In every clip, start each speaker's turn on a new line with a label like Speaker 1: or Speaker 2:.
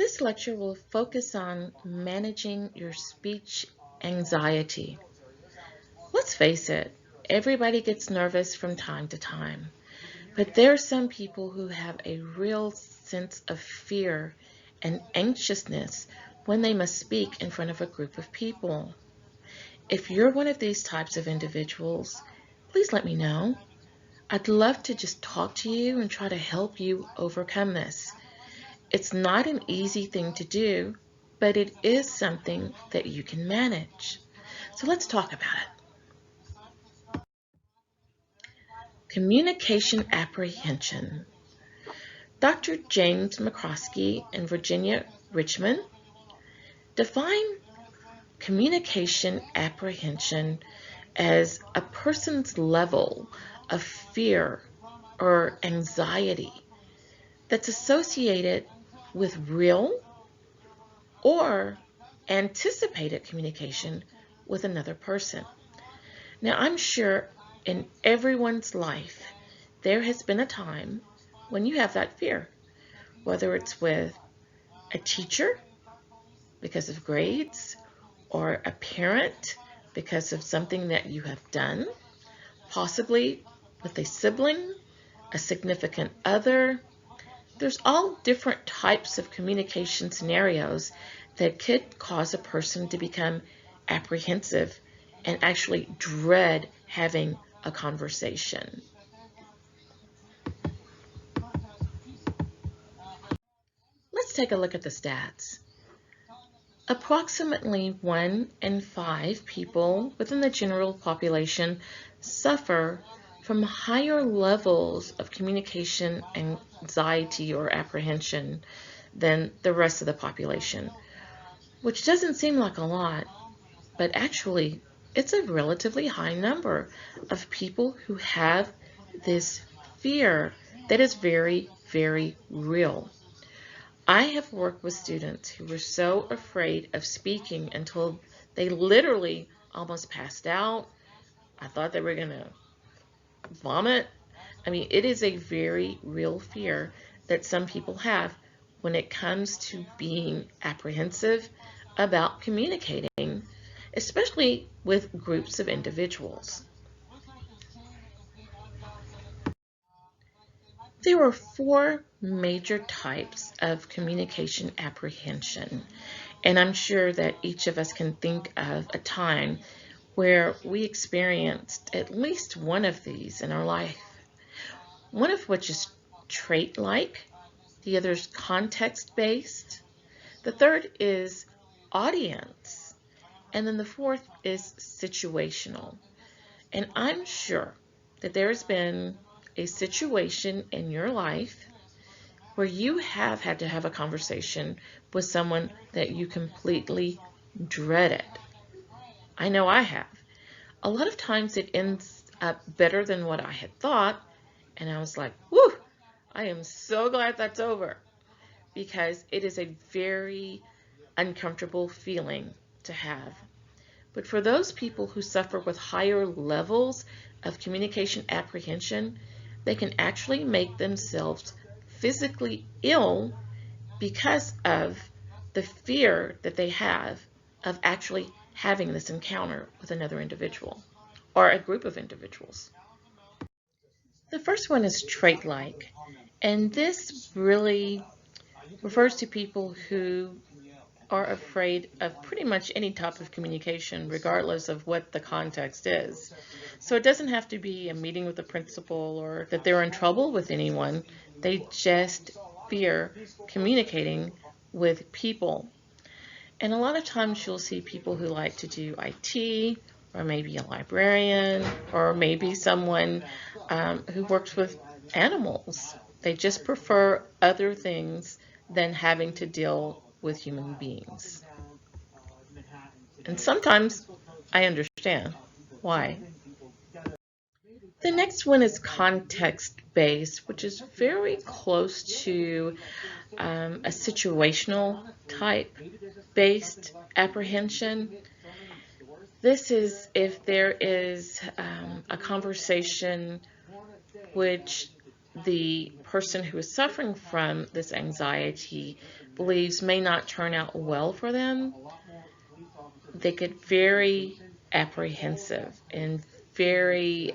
Speaker 1: This lecture will focus on managing your speech anxiety. Let's face it, everybody gets nervous from time to time, but there are some people who have a real sense of fear and anxiousness when they must speak in front of a group of people. If you're one of these types of individuals, please let me know. I'd love to just talk to you and try to help you overcome this. It's not an easy thing to do, but it is something that you can manage. So let's talk about it. Communication apprehension. Dr. James McCroskey and Virginia Richmond define communication apprehension as a person's level of fear or anxiety that's associated with real or anticipated communication with another person. Now, I'm sure in everyone's life there has been a time when you have that fear, whether it's with a teacher because of grades, or a parent because of something that you have done, possibly with a sibling, a significant other. There's all different types of communication scenarios that could cause a person to become apprehensive and actually dread having a conversation. Let's take a look at the stats. Approximately 1 in 5 people within the general population suffer from higher levels of communication anxiety or apprehension than the rest of the population, which doesn't seem like a lot, but actually it's a relatively high number of people who have this fear that is very, very real. I have worked with students who were so afraid of speaking until they literally almost passed out. I thought they were going to vomit. I mean, it is a very real fear that some people have when it comes to being apprehensive about communicating, especially with groups of individuals. There are 4 major types of communication apprehension, and I'm sure that each of us can think of a time where we experienced at least one of these in our life. One of which is trait-like, the other is context-based, the third is audience, and then the fourth is situational. And I'm sure that there has been a situation in your life where you have had to have a conversation with someone that you completely dreaded. I know I have. A lot of times it ends up better than what I had thought, and I was like, whew, I am so glad that's over, because it is a very uncomfortable feeling to have. But for those people who suffer with higher levels of communication apprehension, they can actually make themselves physically ill because of the fear that they have of actually having this encounter with another individual or a group of individuals. The first one is trait-like, and this really refers to people who are afraid of pretty much any type of communication, regardless of what the context is. So it doesn't have to be a meeting with the principal or that they're in trouble with anyone. They just fear communicating with people. And a lot of times you'll see people who like to do IT, or maybe a librarian, or maybe someone who works with animals. They just prefer other things than having to deal with human beings. And sometimes I understand why. The next one is context-based, which is very close to a situational type based apprehension. This is if there is a conversation which the person who is suffering from this anxiety believes may not turn out well for them, they get very apprehensive and very,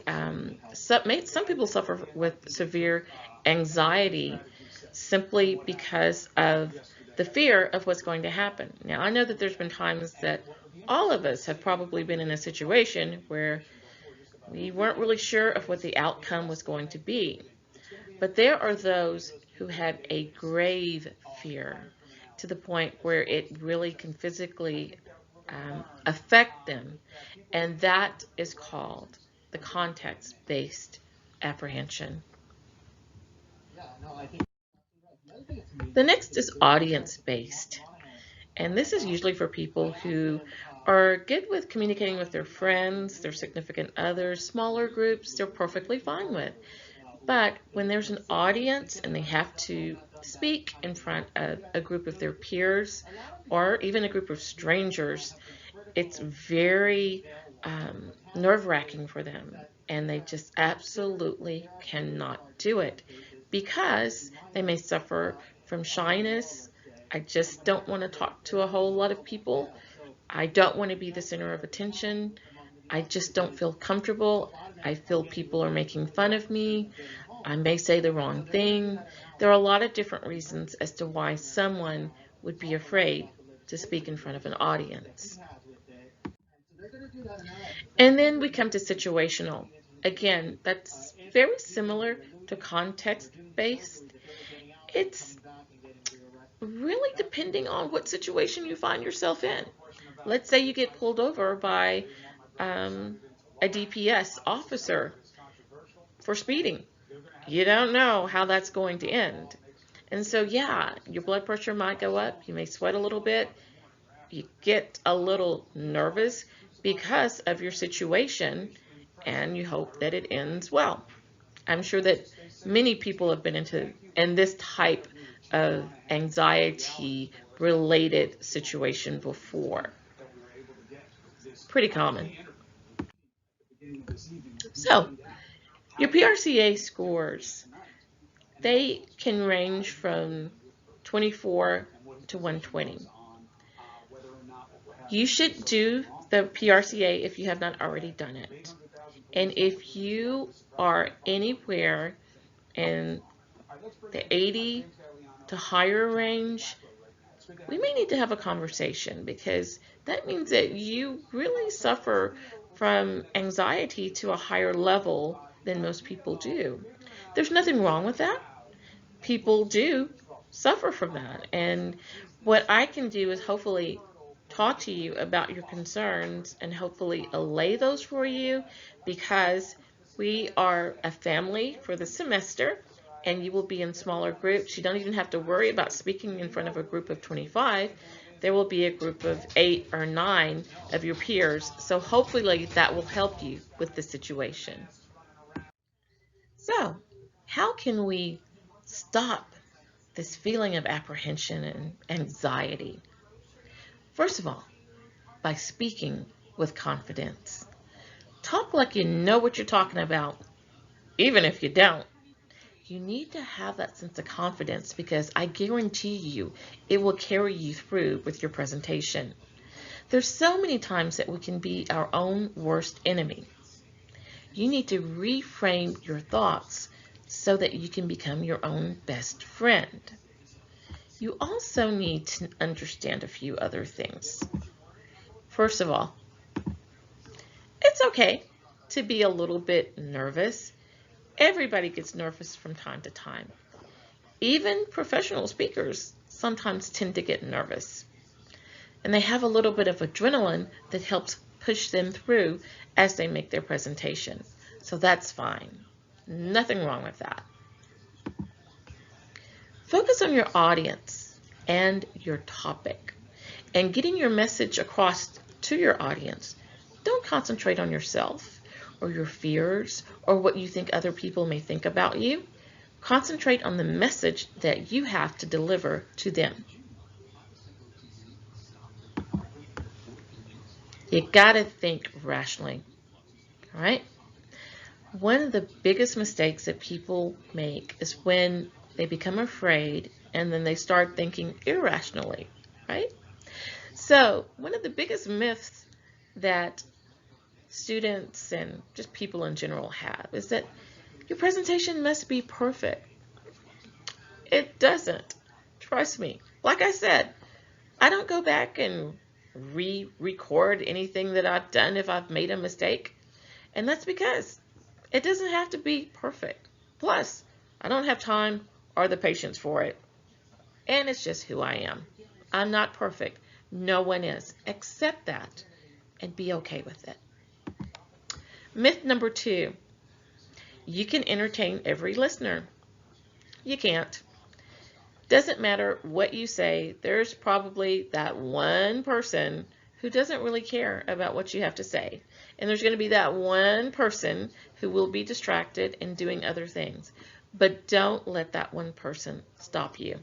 Speaker 1: some people suffer with severe anxiety simply because of the fear of what's going to happen. Now, I know that there's been times that all of us have probably been in a situation where we weren't really sure of what the outcome was going to be. But there are those who have a grave fear to the point where it really can physically affect them, and that is called the context-based apprehension. The next is audience-based, and this is usually for people who are good with communicating with their friends, their significant others, smaller groups, they're perfectly fine with. But when there's an audience and they have to speak in front of a group of their peers or even a group of strangers, it's very nerve-wracking for them, and they just absolutely cannot do it because they may suffer from shyness. I just don't want to talk to a whole lot of people. I don't want to be the center of attention. I just don't feel comfortable. I feel people are making fun of me. I may say the wrong thing. There are a lot of different reasons as to why someone would be afraid to speak in front of an audience. And then we come to situational. Again, that's very similar to context-based. It's really depending on what situation you find yourself in. Let's say you get pulled over by a DPS officer for speeding. You don't know how that's going to end. And so, yeah, your blood pressure might go up. You may sweat a little bit. You get a little nervous because of your situation, and you hope that it ends well. I'm sure that many people have been in this type of anxiety related situation before. Pretty common. So, your PRCA scores, they can range from 24 to 120. You should do the PRCA if you have not already done it. And if you are anywhere in the 80 to higher range, we may need to have a conversation, because that means that you really suffer from anxiety to a higher level than most people do. There's nothing wrong with that. People do suffer from that. And what I can do is hopefully talk to you about your concerns and hopefully allay those for you, because we are a family for the semester and you will be in smaller groups. You don't even have to worry about speaking in front of a group of 25. There will be a group of 8 or 9 of your peers. So hopefully that will help you with the situation. So, how can we stop this feeling of apprehension and anxiety? First of all, by speaking with confidence. Talk like you know what you're talking about, even if you don't. You need to have that sense of confidence, because I guarantee you it will carry you through with your presentation. There's so many times that we can be our own worst enemy. You need to reframe your thoughts so that you can become your own best friend. You also need to understand a few other things. First of all, it's okay to be a little bit nervous. Everybody gets nervous from time to time. Even professional speakers sometimes tend to get nervous. And they have a little bit of adrenaline that helps push them through as they make their presentation. So that's fine. Nothing wrong with that. Focus on your audience and your topic and getting your message across to your audience. Don't concentrate on yourself or your fears or what you think other people may think about you. Concentrate on the message that you have to deliver to them. You gotta think rationally, all right? One of the biggest mistakes that people make is when they become afraid and then they start thinking irrationally, right? So one of the biggest myths that students and just people in general have is that your presentation must be perfect. It doesn't. Trust me. Like I said, I don't go back and re-record anything that I've done if I've made a mistake. And that's because it doesn't have to be perfect. Plus, I don't have time or the patience for it. And it's just who I am. I'm not perfect. No one is. Accept that and be okay with it. Myth number 2, you can entertain every listener. You can't. Doesn't matter what you say, there's probably that one person who doesn't really care about what you have to say. And there's going to be that one person who will be distracted and doing other things. But don't let that one person stop you.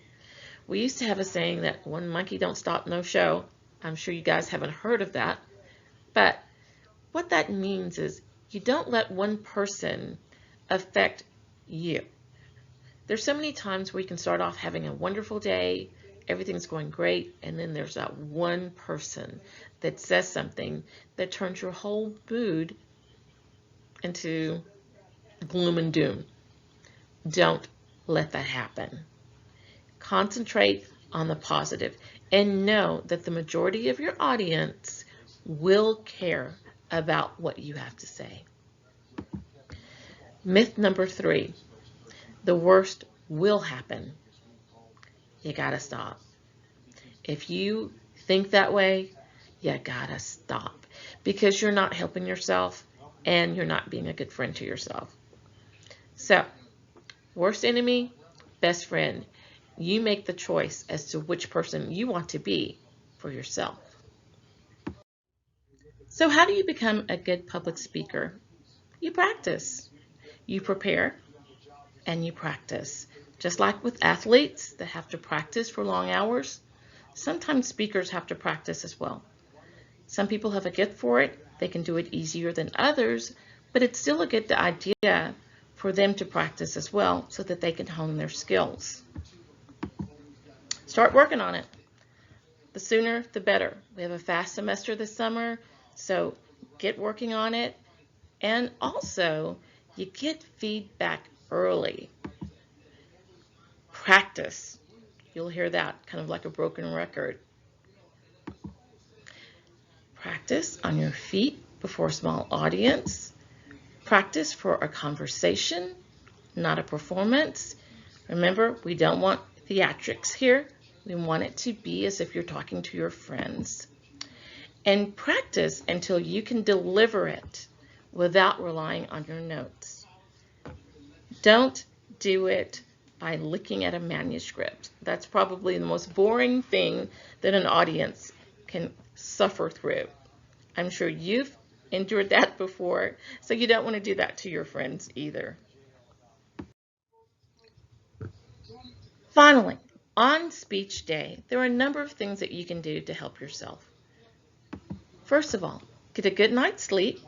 Speaker 1: We used to have a saying that one monkey don't stop no show. I'm sure you guys haven't heard of that. But what that means is you don't let one person affect you. There's so many times where you can start off having a wonderful day, everything's going great, and then there's that one person that says something that turns your whole mood into gloom and doom. Don't let that happen. Concentrate on the positive and know that the majority of your audience will care about what you have to say. Myth number 3, the worst will happen. You gotta stop. If you think that way, you gotta stop because you're not helping yourself and you're not being a good friend to yourself. So, worst enemy, best friend. You make the choice as to which person you want to be for yourself. So how do you become a good public speaker? You practice. You prepare and you practice. Just like with athletes that have to practice for long hours, sometimes speakers have to practice as well. Some people have a gift for it. They can do it easier than others, but it's still a good idea for them to practice as well so that they can hone their skills. Start working on it. The sooner, the better. We have a fast semester this summer, so get working on it. And also, you get feedback early. Practice. You'll hear that kind of like a broken record. Practice on your feet before a small audience. Practice for a conversation, not a performance. Remember, we don't want theatrics here. We want it to be as if you're talking to your friends. And practice until you can deliver it without relying on your notes. Don't do it by looking at a manuscript. That's probably the most boring thing that an audience can suffer through. I'm sure you've endured that before, so you don't want to do that to your friends either. Finally, on speech day, there are a number of things that you can do to help yourself. First of all, get a good night's sleep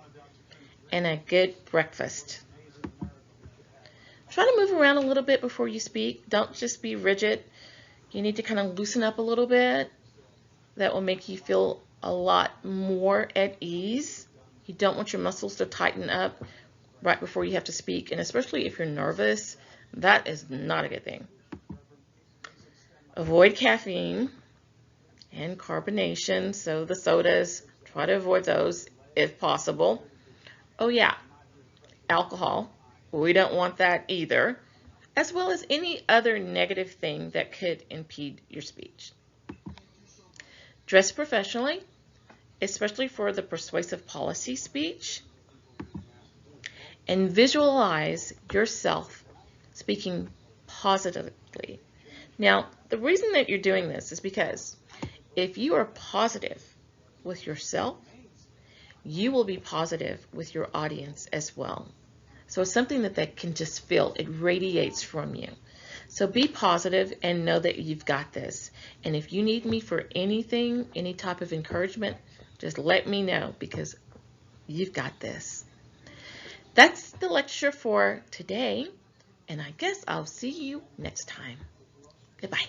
Speaker 1: and a good breakfast. Try to move around a little bit before you speak. Don't just be rigid. You need to kind of loosen up a little bit. That will make you feel a lot more at ease. You don't want your muscles to tighten up right before you have to speak, and especially if you're nervous, that is not a good thing. Avoid caffeine and carbonation, so the sodas, try to avoid those if possible. Oh yeah, alcohol, we don't want that either, as well as any other negative thing that could impede your speech. Dress professionally, especially for the persuasive policy speech, and visualize yourself speaking positively. Now, the reason that you're doing this is because if you are positive with yourself, you will be positive with your audience as well. So it's something that they can just feel. It radiates from you. So be positive and know that you've got this. And if you need me for anything, any type of encouragement, just let me know because you've got this. That's the lecture for today, and I guess I'll see you next time. Goodbye.